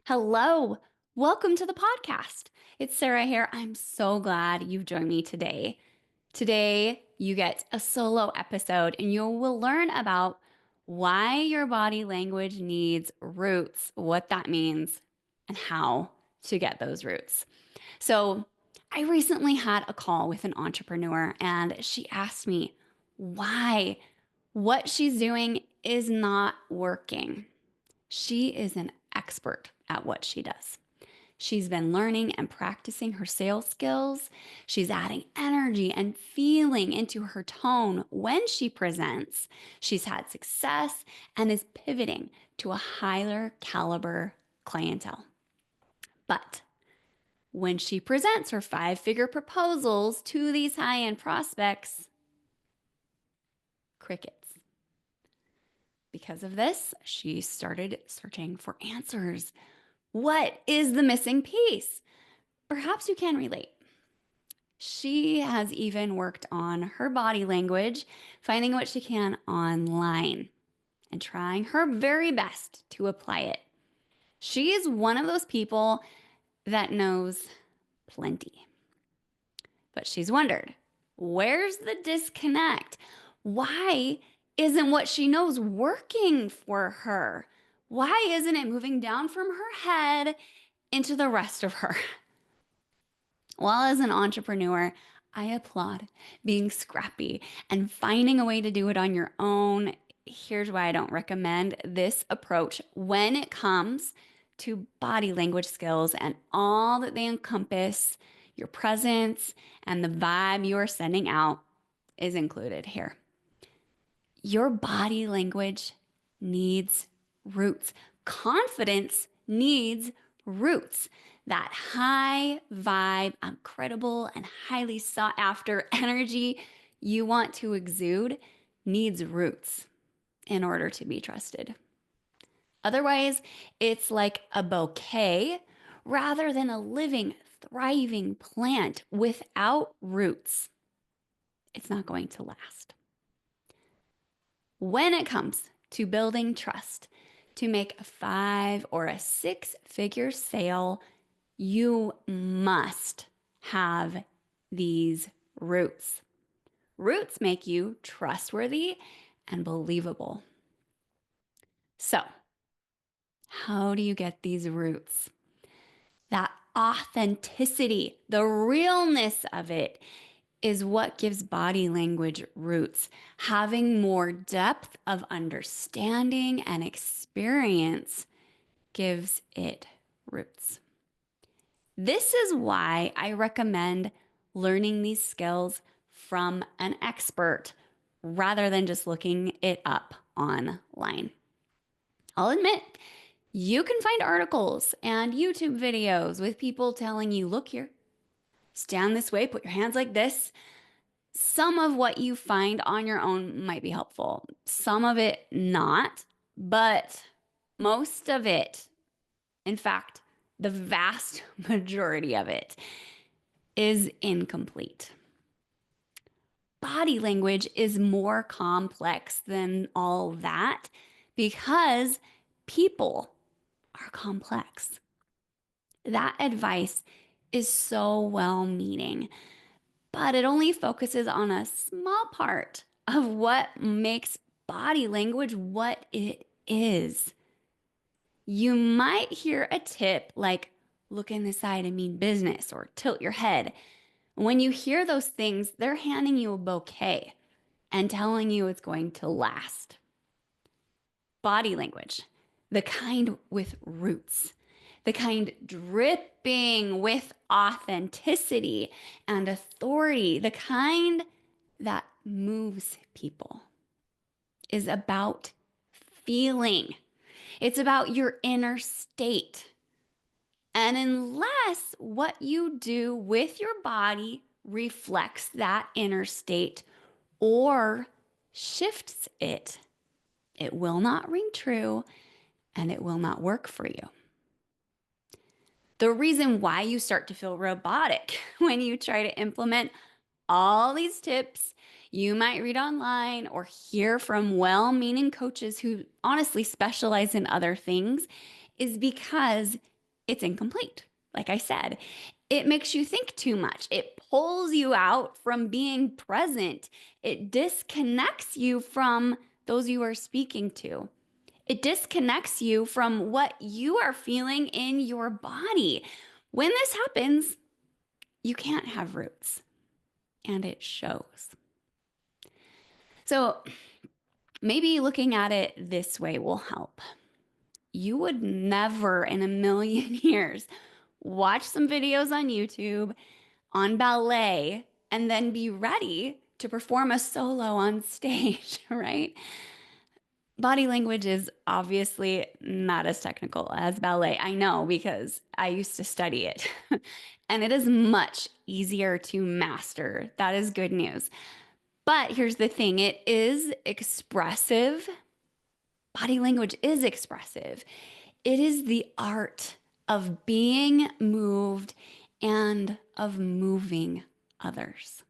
Hello, welcome to the podcast. It's Sarah here. I'm so glad you've joined me today. Today, you get a solo episode and you will learn about why your body language needs roots, what that means, and how to get those roots. So, I recently had a call with an entrepreneur and she asked me why what she's doing is not working. She is an expert at what she does. She's been learning and practicing her sales skills. She's adding energy and feeling into her tone when she presents. She's had success and is pivoting to a higher caliber clientele. But when she presents her five-figure proposals to these high-end prospects, crickets. Because of this, she started searching for answers. What is the missing piece? Perhaps you can relate. She has even worked on her body language, finding what she can online and trying her very best to apply it. She is one of those people that knows plenty. But she's wondered, where's the disconnect? Why isn't what she knows working for her? Why isn't it moving down from her head into the rest of her? Well, as an entrepreneur, I applaud being scrappy and finding a way to do it on your own. Here's why I don't recommend this approach when it comes to body language skills and all that they encompass. Your presence and the vibe you are sending out is included here. Your body language needs roots. Confidence needs roots. That high vibe, incredible and highly sought after energy you want to exude needs roots in order to be trusted. Otherwise, it's like a bouquet rather than a living, thriving plant without roots. It's not going to last. When it comes to building trust, to make a 5 or a 6-figure sale, you must have these roots. Roots make you trustworthy and believable. So, how do you get these roots? That authenticity, the realness of it is what gives body language roots. Having more depth of understanding and experience gives it roots. This is why I recommend learning these skills from an expert rather than just looking it up online. I'll admit, you can find articles and YouTube videos with people telling you, look here, stand this way, put your hands like this. Some of what you find on your own might be helpful, some of it not, but most of it, in fact, the vast majority of it, is incomplete. Body language is more complex than all that because people are complex. That advice is so well meaning, but it only focuses on a small part of what makes body language what it is. You might hear a tip like look in the side and mean business or tilt your head. When you hear those things, they're handing you a bouquet and telling you it's going to last. Body language, the kind with roots, the kind dripping with authenticity and authority, the kind that moves people, is about feeling. It's about your inner state. And unless what you do with your body reflects that inner state or shifts it, it will not ring true and it will not work for you. The reason why you start to feel robotic when you try to implement all these tips you might read online or hear from well-meaning coaches who honestly specialize in other things is because it's incomplete. Like I said, it makes you think too much. It pulls you out from being present. It disconnects you from those you are speaking to. It disconnects you from what you are feeling in your body. When this happens, you can't have roots, and it shows. So maybe looking at it this way will help. You would never in a million years watch some videos on YouTube on ballet and then be ready to perform a solo on stage, right? Body language is obviously not as technical as ballet. I know because I used to study it. And it is much easier to master. That is good news. But here's the thing, it is expressive. Body language is expressive. It is the art of being moved and of moving others.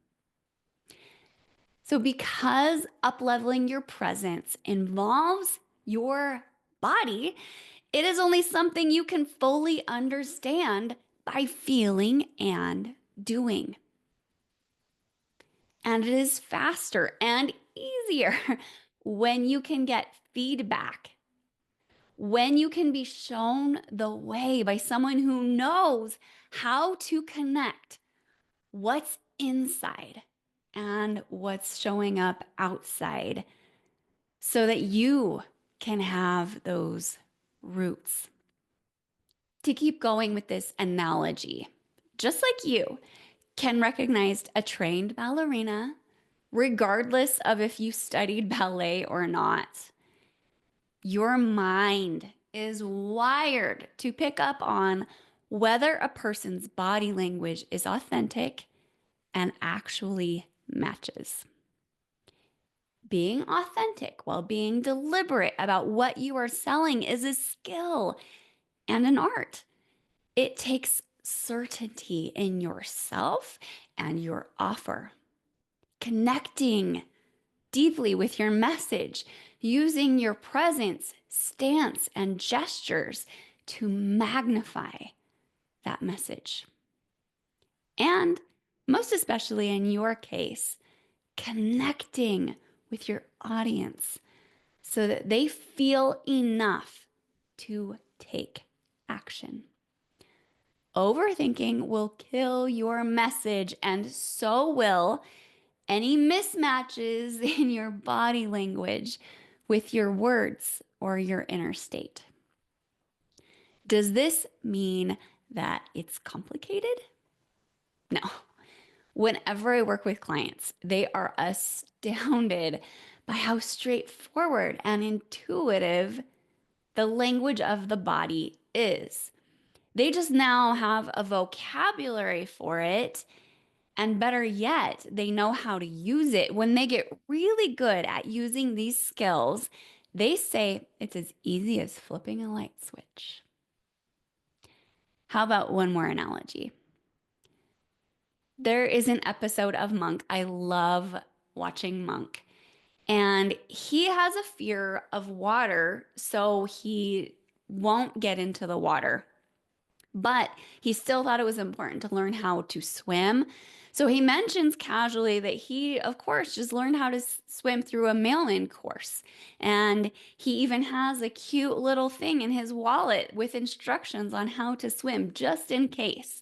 So, because upleveling your presence involves your body, it is only something you can fully understand by feeling and doing. And it is faster and easier when you can get feedback, when you can be shown the way by someone who knows how to connect what's inside and what's showing up outside so that you can have those roots. To keep going with this analogy, just like you can recognize a trained ballerina, regardless of if you studied ballet or not, your mind is wired to pick up on whether a person's body language is authentic and actually matches. Being authentic while being deliberate about what you are selling is a skill and an art. It takes certainty in yourself and your offer. Connecting deeply with your message, using your presence, stance, and gestures to magnify that message. And most especially in your case, connecting with your audience so that they feel enough to take action. Overthinking will kill your message, and so will any mismatches in your body language with your words or your inner state. Does this mean that it's complicated? No. Whenever I work with clients, they are astounded by how straightforward and intuitive the language of the body is. They just now have a vocabulary for it. And better yet, they know how to use it. When they get really good at using these skills, they say it's as easy as flipping a light switch. How about one more analogy? There is an episode of Monk. I love watching Monk. And he has a fear of water, so he won't get into the water. But he still thought it was important to learn how to swim. So he mentions casually that he, of course, just learned how to swim through a mail-in course. And he even has a cute little thing in his wallet with instructions on how to swim just in case.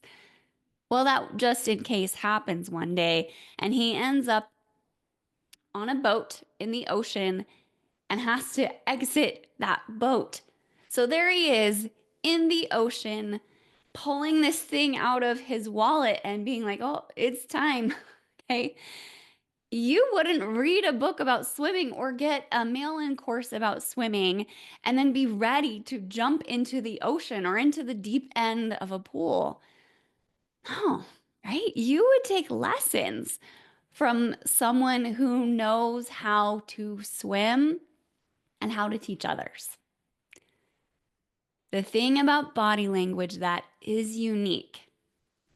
Well, that just in case happens one day, and he ends up on a boat in the ocean and has to exit that boat. So there he is in the ocean, pulling this thing out of his wallet and being like, oh, it's time. Okay. You wouldn't read a book about swimming or get a mail-in course about swimming and then be ready to jump into the ocean or into the deep end of a pool. No, right? You would take lessons from someone who knows how to swim and how to teach others. The thing about body language that is unique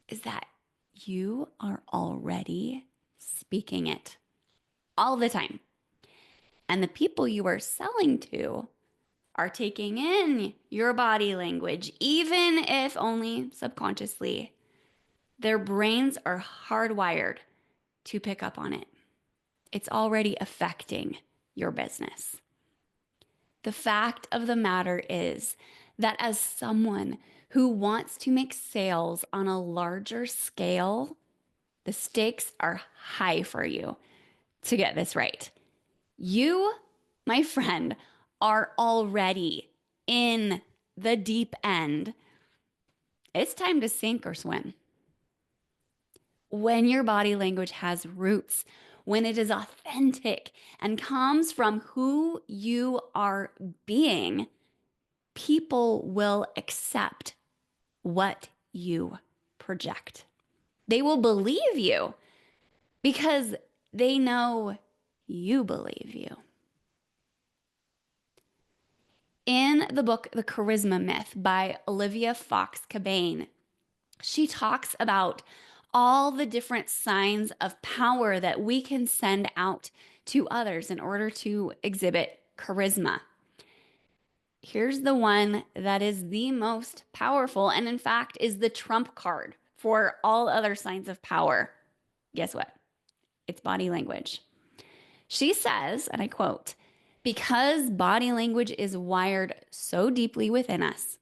is that you are already speaking it all the time. And the people you are selling to are taking in your body language, even if only subconsciously. Their brains are hardwired to pick up on it. It's already affecting your business. The fact of the matter is that as someone who wants to make sales on a larger scale, the stakes are high for you to get this right. You, my friend, are already in the deep end. It's time to sink or swim. When your body language has roots, when it is authentic and comes from who you are being, people will accept what you project. They will believe you because they know you believe you. In the book, The Charisma Myth by Olivia Fox Cabane, she talks about all the different signs of power that we can send out to others in order to exhibit charisma. Here's the one that is the most powerful and, in fact, is the trump card for all other signs of power. Guess what? It's body language. She says, and I quote, "Because body language is wired so deeply within us,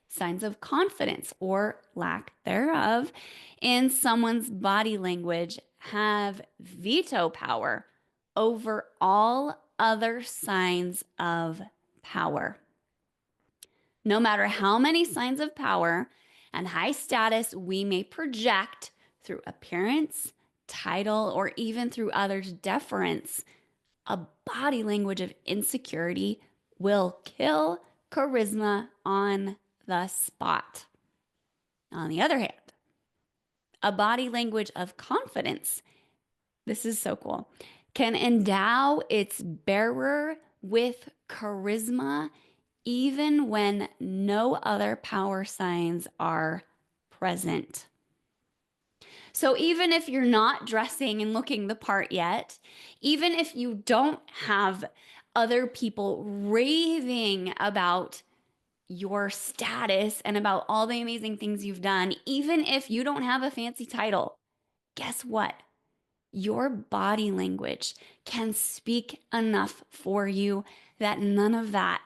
signs of confidence or lack thereof in someone's body language have veto power over all other signs of power. No matter how many signs of power and high status we may project through appearance, title, or even through others' deference, a body language of insecurity will kill charisma on the spot. On the other hand, a body language of confidence, this is so cool, can endow its bearer with charisma even when no other power signs are present. So even if you're not dressing and looking the part yet, even if you don't have other people raving about your status and about all the amazing things you've done, even if you don't have a fancy title, guess what? Your body language can speak enough for you that none of that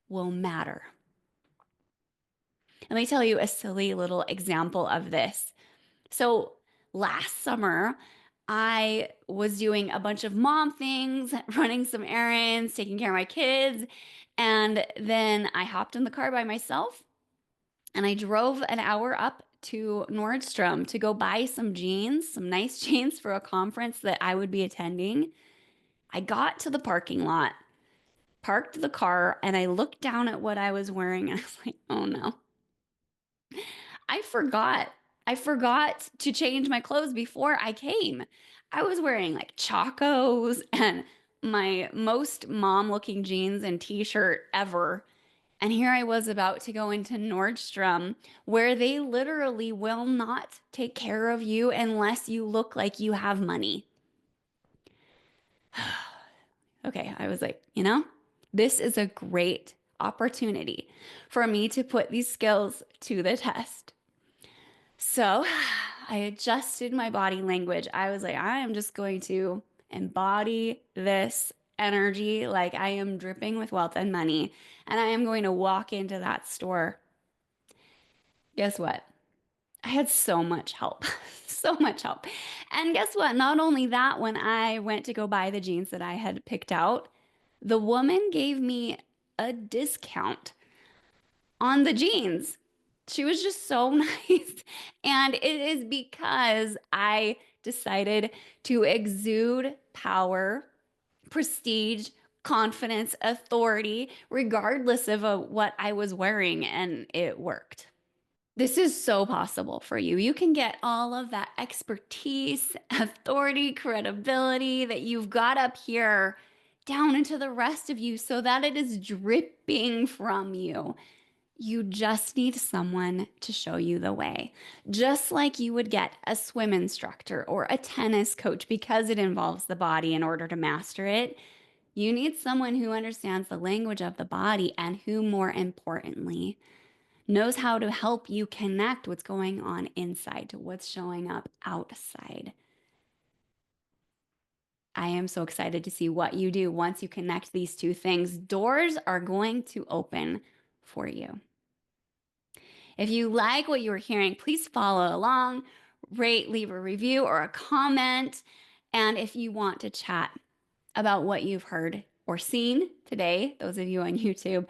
will matter. Let me tell you a silly little example of this. So last summer, I was doing a bunch of mom things, running some errands, taking care of my kids. And then I hopped in the car by myself and I drove an hour up to Nordstrom to go buy some jeans, some nice jeans for a conference that I would be attending. I got to the parking lot, parked the car, and I looked down at what I was wearing and I was like, oh no. I forgot. I forgot to change my clothes before I came. I was wearing like chacos and my most mom looking jeans and t-shirt ever. And here I was about to go into Nordstrom, where they literally will not take care of you unless you look like you have money. Okay, I was like, this is a great opportunity for me to put these skills to the test. So I adjusted my body language. I was like, I am just going to embody this energy like I am dripping with wealth and money. And I am going to walk into that store. Guess what? I had so much help, so much help. And guess what? Not only that, when I went to go buy the jeans that I had picked out, the woman gave me a discount on the jeans. She was just so nice. And it is because I decided to exude power, prestige, confidence, authority, regardless of what I was wearing. And it worked. This is so possible for you. You can get all of that expertise, authority, credibility that you've got up here down into the rest of you so that it is dripping from you. You just need someone to show you the way. Just like you would get a swim instructor or a tennis coach because it involves the body in order to master it. You need someone who understands the language of the body and who, more importantly, knows how to help you connect what's going on inside to what's showing up outside. I am so excited to see what you do once you connect these two things. Doors are going to open for you. If you like what you are hearing, please follow along, rate, leave a review or a comment. And if you want to chat about what you've heard or seen today, those of you on YouTube,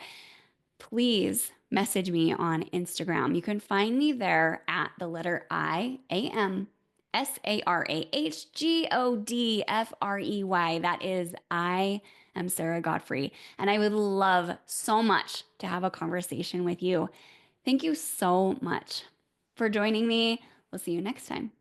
please message me on Instagram. You can find me there at the letter IAMSARAHGODFREY. That is I am Sarah Godfrey. And I would love so much to have a conversation with you. Thank you so much for joining me. We'll see you next time.